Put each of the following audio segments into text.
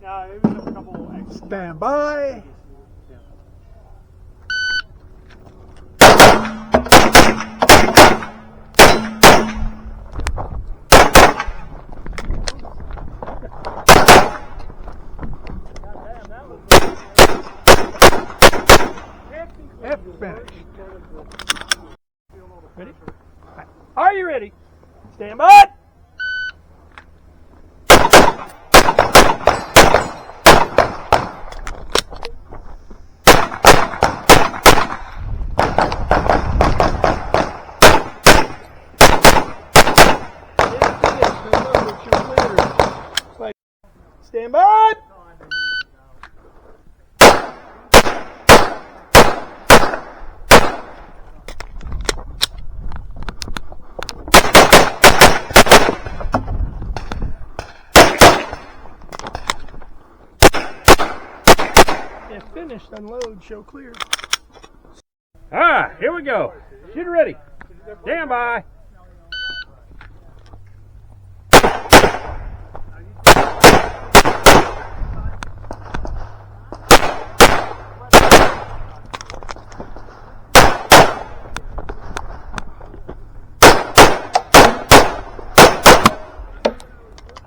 Yeah, it was a couple extra. Stand by. F finish. Ready? Are you ready? Stand by. Stand by. If finished, unload, show clear. Here we go. Shooter ready. Stand by.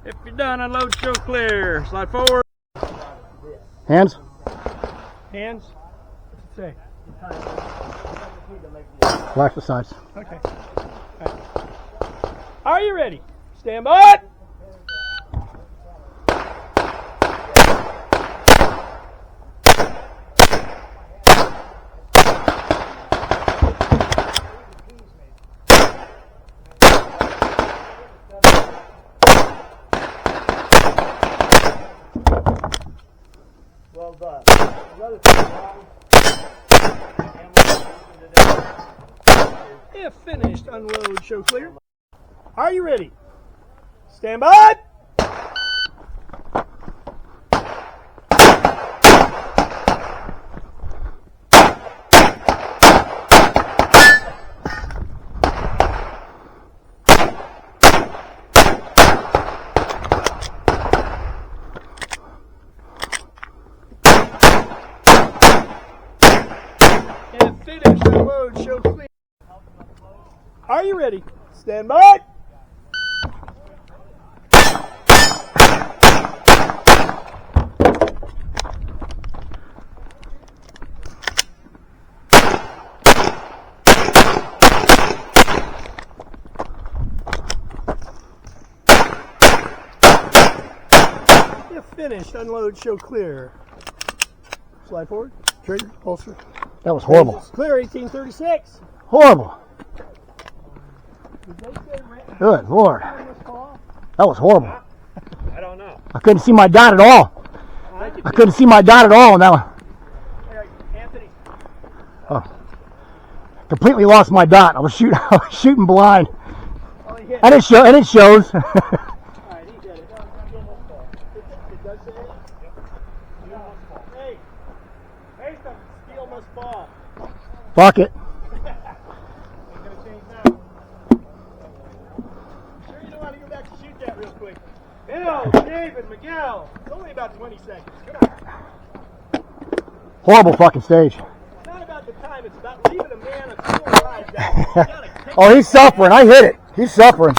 If you're done, unload, show clear. Slide forward. Hands. Hands. What's it say? Relax the sides. Okay. Right. Are you ready? Stand by. Well done. If finished, unload, show clear. Are you ready? Stand by. If finished, unload, show clear. Are you ready? Stand by. If finished, unload, show clear. Slide forward. Trigger, holster. That was horrible. Clear, 1836. Horrible. Did they say Good Lord. call? That was horrible. I don't know. I couldn't see my dot at all. I couldn't see my dot at all on that one. Anthony. Oh. Completely lost my dot. I was shooting blind. Oh, he hit. And it shows. All right, he did it. It does say it? You almost fall. Hey, the steel must fall. Fuck it. I'm going to change that. Sure you don't want to go back to shoot that real quick. Bill, David, Miguel. It's only about 20 seconds. Come on. Horrible fucking stage. It's not about the time. It's about leaving a man a still alive down. You gotta take Oh, he's suffering. I hit it. He's suffering.